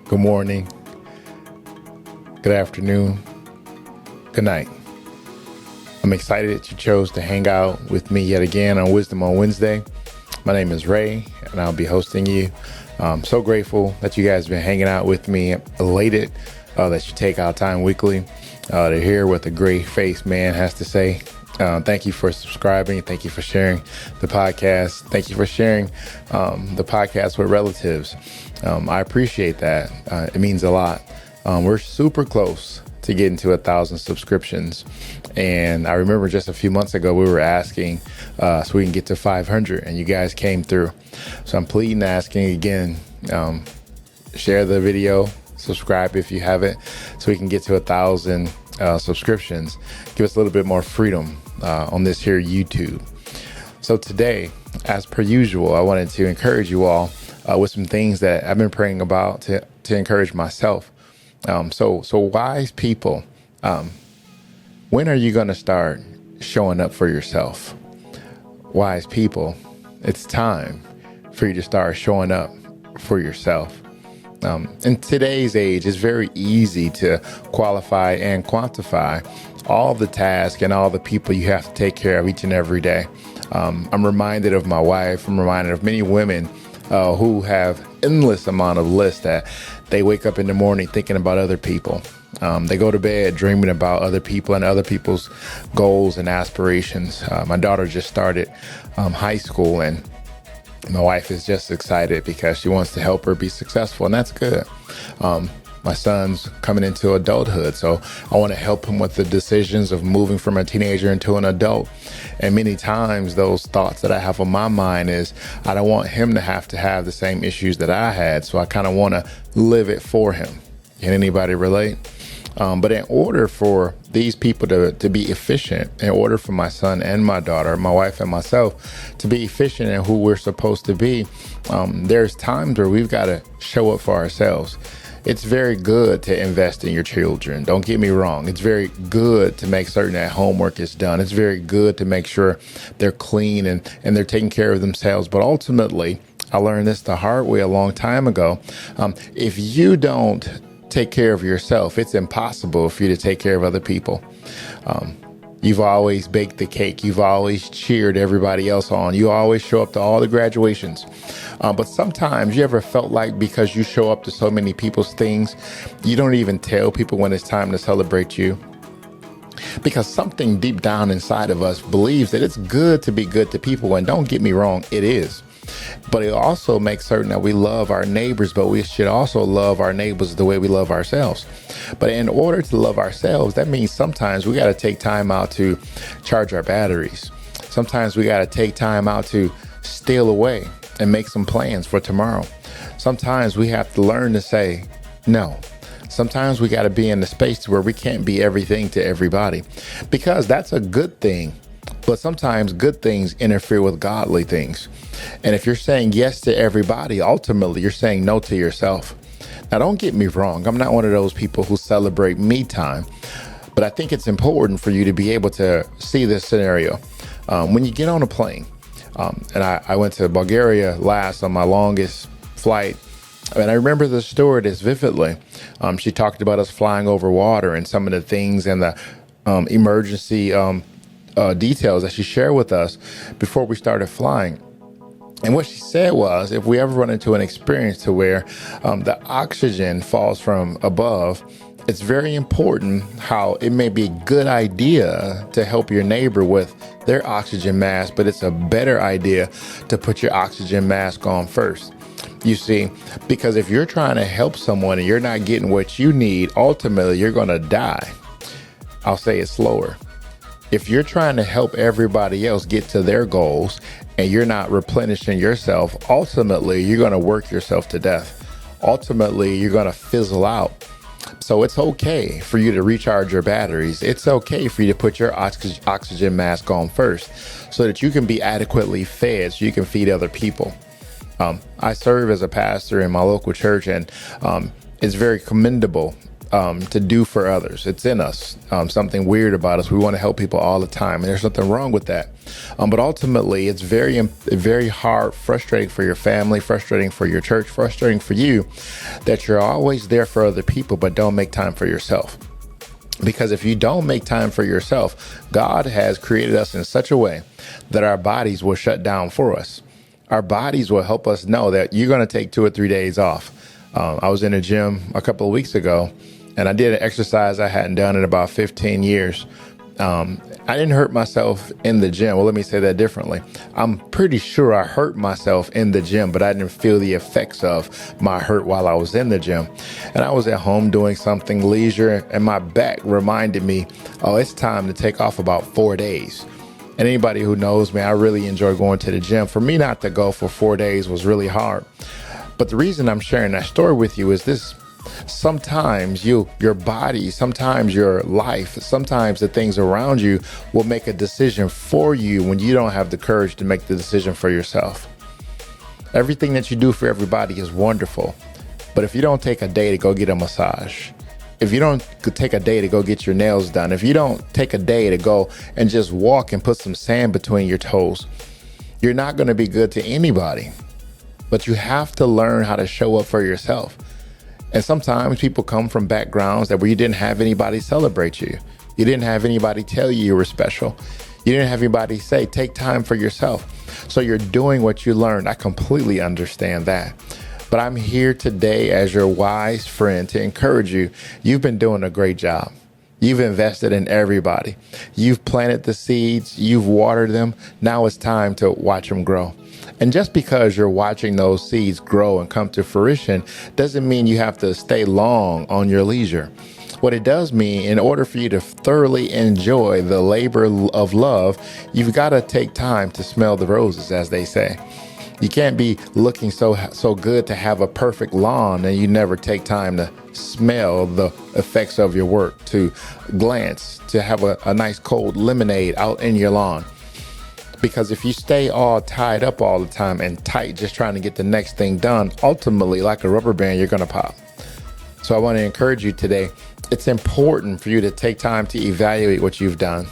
good morning, good afternoon, good night. I'm excited that you chose to hang out with me yet again on Wisdom on Wednesday. My name is Ray, and I'll be hosting you. I'm so grateful that you guys have been hanging out with me. Elated that you take out time weekly to hear what the gray-faced man has to say. Thank you for subscribing. Thank you for sharing the podcast. Thank you for sharing the podcast with relatives. I appreciate that. It means a lot. We're super close to getting to 1,000 subscriptions. And I remember just a few months ago, we were asking so we can get to 500, and you guys came through. So I'm pleading, asking again, share the video, subscribe if you haven't, so we can get to 1,000 subscriptions. Give us a little bit more freedom on this here YouTube. So today, as per usual, I wanted to encourage you all with some things that I've been praying about to encourage myself. So wise people, when are you going to start showing up for yourself? Wise people, it's time for you to start showing up for yourself. In today's age, it's very easy to qualify and quantify all the tasks and all the people you have to take care of each and every day. I'm reminded of my wife. I'm reminded of many women who have endless amount of lists that they wake up in the morning thinking about other people. They go to bed dreaming about other people and other people's goals and aspirations. My daughter just started high school, and my wife is just excited because she wants to help her be successful, and that's good. My son's coming into adulthood, so I want to help him with the decisions of moving from a teenager into an adult. And many times those thoughts that I have on my mind is I don't want him to have the same issues that I had, so I kind of want to live it for him. Can anybody relate? But in order for these people to be efficient, in order for my son and my daughter, my wife and myself to be efficient in who we're supposed to be, there's times where we've got to show up for ourselves. It's very good to invest in your children. Don't get me wrong. It's very good to make certain that homework is done. It's very good to make sure they're clean and they're taking care of themselves. But ultimately, I learned this the hard way a long time ago. If you don't take care of yourself, it's impossible for you to take care of other people. You've always baked the cake. You've always cheered everybody else on. You always show up to all the graduations. But sometimes you ever felt like because you show up to so many people's things, you don't even tell people when it's time to celebrate you? Because something deep down inside of us believes that it's good to be good to people. And don't get me wrong, it is. But it also makes certain that we love our neighbors, but we should also love our neighbors the way we love ourselves. But in order to love ourselves, that means sometimes we got to take time out to charge our batteries. Sometimes we got to take time out to steal away and make some plans for tomorrow. Sometimes we have to learn to say no. Sometimes we got to be in the space where we can't be everything to everybody, because that's a good thing. But sometimes good things interfere with godly things. And if you're saying yes to everybody, ultimately you're saying no to yourself. Now, don't get me wrong. I'm not one of those people who celebrate me time, but I think it's important for you to be able to see this scenario. When you get on a plane, and I went to Bulgaria last on my longest flight, and I remember the stewardess vividly. She talked about us flying over water and some of the things and the emergency details that she shared with us before we started flying. And what she said was, if we ever run into an experience to where the oxygen falls from above, it's very important how it may be a good idea to help your neighbor with their oxygen mask, but it's a better idea to put your oxygen mask on first. You see, because if you're trying to help someone and you're not getting what you need, ultimately you're going to die. I'll say it slower. If you're trying to help everybody else get to their goals and you're not replenishing yourself, ultimately you're going to work yourself to death. Ultimately, you're going to fizzle out. So it's okay for you to recharge your batteries. It's okay for you to put your oxygen mask on first so that you can be adequately fed, so you can feed other people. I serve as a pastor in my local church, and it's very commendable to do for others. It's in us, something weird about us. We want to help people all the time, and there's nothing wrong with that. But ultimately, it's very hard, frustrating for your family, frustrating for your church, frustrating for you that you're always there for other people, but don't make time for yourself. Because if you don't make time for yourself, God has created us in such a way that our bodies will shut down for us. Our bodies will help us know that you're going to take 2 or 3 days off. I was in a gym a couple of weeks ago, and I did an exercise I hadn't done in about 15 years. I didn't hurt myself in the gym. Well, let me say that differently. I'm pretty sure I hurt myself in the gym, but I didn't feel the effects of my hurt while I was in the gym. And I was at home doing something leisure, and my back reminded me, oh, it's time to take off about 4 days. And anybody who knows me, I really enjoy going to the gym. For me not to go for 4 days was really hard. But the reason I'm sharing that story with you is this. Sometimes your body, sometimes your life, sometimes the things around you will make a decision for you when you don't have the courage to make the decision for yourself. Everything that you do for everybody is wonderful. But if you don't take a day to go get a massage, if you don't take a day to go get your nails done, if you don't take a day to go and just walk and put some sand between your toes, you're not going to be good to anybody. But you have to learn how to show up for yourself. And sometimes people come from backgrounds where you didn't have anybody celebrate you. You didn't have anybody tell you were special. You didn't have anybody say, take time for yourself. So you're doing what you learned. I completely understand that. But I'm here today as your wise friend to encourage you. You've been doing a great job. You've invested in everybody. You've planted the seeds. You've watered them. Now it's time to watch them grow. And just because you're watching those seeds grow and come to fruition doesn't mean you have to stay long on your leisure. What it does mean, in order for you to thoroughly enjoy the labor of love, you've got to take time to smell the roses, as they say. You can't be looking so good to have a perfect lawn and you never take time to smell the effects of your work, to glance, to have a nice cold lemonade out in your lawn. Because if you stay all tied up all the time and tight, just trying to get the next thing done, ultimately, like a rubber band, you're going to pop. So I want to encourage you today. It's important for you to take time to evaluate what you've done.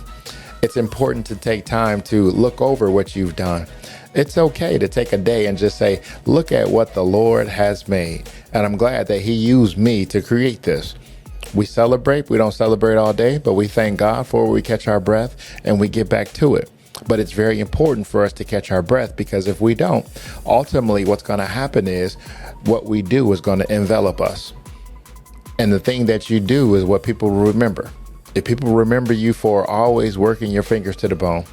It's important to take time to look over what you've done. It's okay to take a day and just say, look at what the Lord has made. And I'm glad that he used me to create this. We celebrate. We don't celebrate all day, but we thank God for we catch our breath and we get back to it. But it's very important for us to catch our breath, because if we don't, ultimately what's going to happen is what we do is going to envelop us. And the thing that you do is what people remember. If people remember you for always working your fingers to the bone,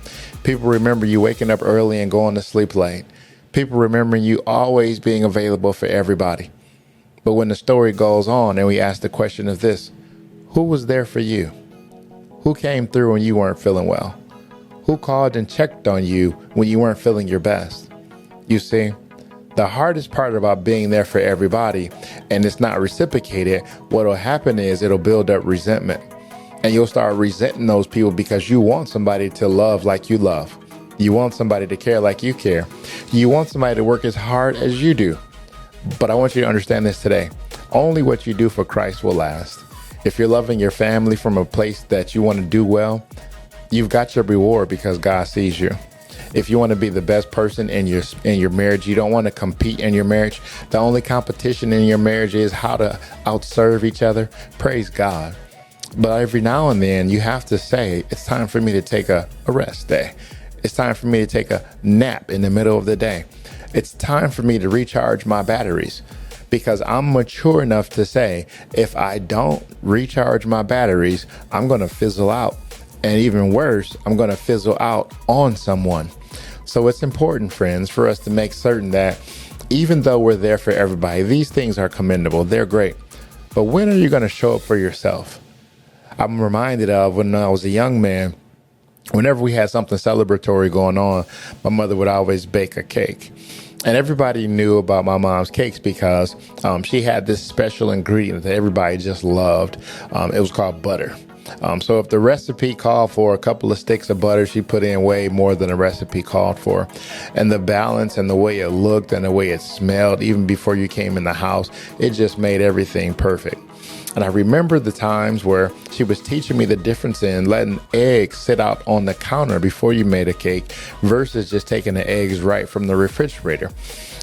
people remember you waking up early and going to sleep late, people remember you always being available for everybody. But when the story goes on and we ask the question of this, who was there for you? Who came through when you weren't feeling well? Who called and checked on you when you weren't feeling your best? You see, the hardest part about being there for everybody and it's not reciprocated, what'll happen is it'll build up resentment. And you'll start resenting those people because you want somebody to love like you love. You want somebody to care like you care. You want somebody to work as hard as you do. But I want you to understand this today. Only what you do for Christ will last. If you're loving your family from a place that you want to do well, you've got your reward because God sees you. If you want to be the best person in your marriage, you don't want to compete in your marriage. The only competition in your marriage is how to outserve each other. Praise God. But every now and then you have to say, it's time for me to take a rest day. It's time for me to take a nap in the middle of the day. It's time for me to recharge my batteries, because I'm mature enough to say, if I don't recharge my batteries, I'm going to fizzle out. And even worse, I'm going to fizzle out on someone. So it's important, friends, for us to make certain that even though we're there for everybody, these things are commendable. They're great. But when are you going to show up for yourself? I'm reminded of when I was a young man, whenever we had something celebratory going on, my mother would always bake a cake. And everybody knew about my mom's cakes because she had this special ingredient that everybody just loved. It was called butter. So if the recipe called for a couple of sticks of butter, she put in way more than the recipe called for. And the balance and the way it looked and the way it smelled, even before you came in the house, it just made everything perfect. And I remember the times where she was teaching me the difference in letting eggs sit out on the counter before you made a cake versus just taking the eggs right from the refrigerator.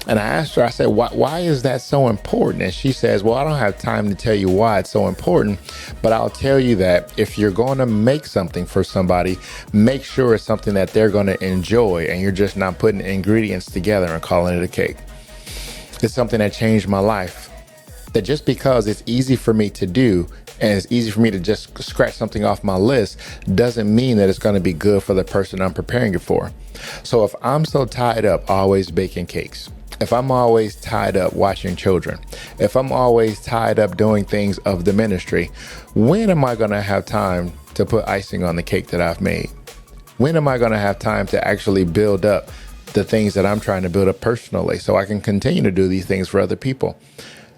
And I asked her, I said, why is that so important? And she says, well, I don't have time to tell you why it's so important, but I'll tell you that if you're going to make something for somebody, make sure it's something that they're going to enjoy and you're just not putting ingredients together and calling it a cake. It's something that changed my life. That just because it's easy for me to do and it's easy for me to just scratch something off my list doesn't mean that it's going to be good for the person I'm preparing it for. So if I'm so tied up always baking cakes, if I'm always tied up watching children, if I'm always tied up doing things of the ministry, when am I going to have time to put icing on the cake that I've made? When am I going to have time to actually build up the things that I'm trying to build up personally so I can continue to do these things for other people?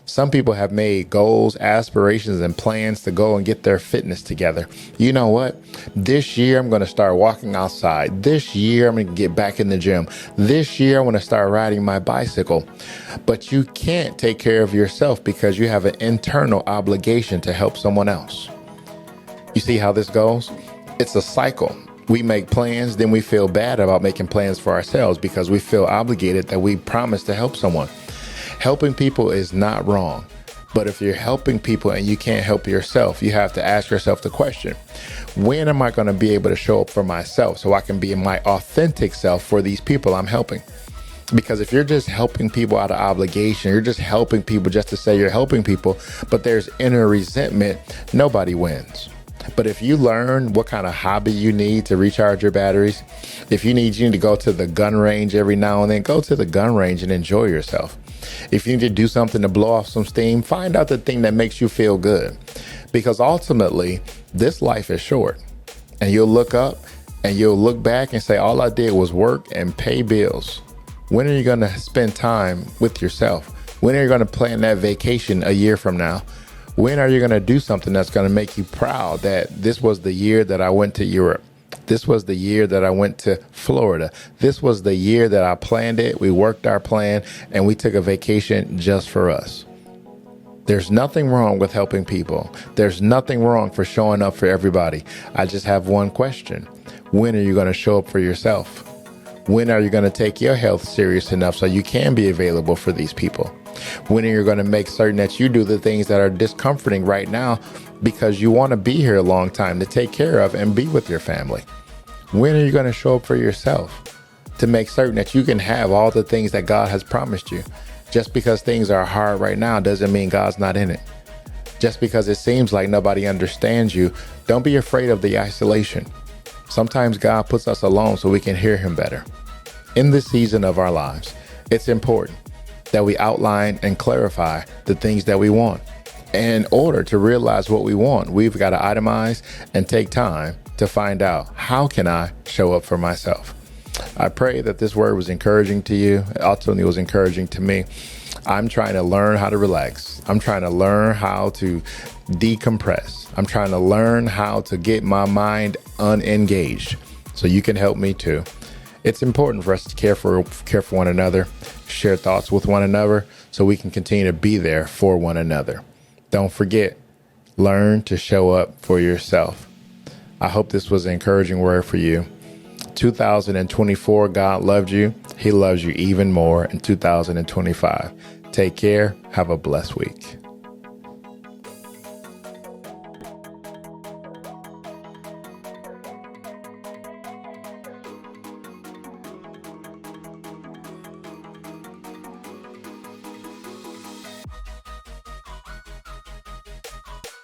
Some people have made goals, aspirations, and plans to go and get their fitness together. You know what? This year, I'm going to start walking outside. This year, I'm going to get back in the gym. This year, I want to start riding my bicycle. But you can't take care of yourself because you have an internal obligation to help someone else. You see how this goes? It's a cycle. We make plans, then we feel bad about making plans for ourselves because we feel obligated that we promised to help someone. Helping people is not wrong, but if you're helping people and you can't help yourself, you have to ask yourself the question, when am I going to be able to show up for myself so I can be my authentic self for these people I'm helping? Because if you're just helping people out of obligation, you're just helping people just to say you're helping people, but there's inner resentment, nobody wins. But if you learn what kind of hobby you need to recharge your batteries, if you need to go to the gun range every now and then, go to the gun range and enjoy yourself. If you need to do something to blow off some steam, find out the thing that makes you feel good. Because ultimately, this life is short. And you'll look up and you'll look back and say, all I did was work and pay bills. When are you going to spend time with yourself? When are you going to plan that vacation a year from now? When are you going to do something that's going to make you proud that this was the year that I went to Europe? This was the year that I went to Florida. This was the year that I planned it. We worked our plan and we took a vacation just for us. There's nothing wrong with helping people. There's nothing wrong for showing up for everybody. I just have one question. When are you going to show up for yourself? When are you going to take your health serious enough so you can be available for these people? When are you going to make certain that you do the things that are discomforting right now because you want to be here a long time to take care of and be with your family? When are you going to show up for yourself to make certain that you can have all the things that God has promised you? Just because things are hard right now doesn't mean God's not in it. Just because it seems like nobody understands you, don't be afraid of the isolation. Sometimes God puts us alone so we can hear him better. In this season of our lives, it's important that we outline and clarify the things that we want. And in order to realize what we want, we've got to itemize and take time to find out, how can I show up for myself? I pray that this word was encouraging to you. Ultimately, it was encouraging to me. I'm trying to learn how to relax. I'm trying to learn how to decompress. I'm trying to learn how to get my mind unengaged so you can help me too. It's important for us to care for one another, share thoughts with one another so we can continue to be there for one another. Don't forget, learn to show up for yourself. I hope this was an encouraging word for you. 2024, God loved you. He loves you even more in 2025. Take care. Have a blessed week.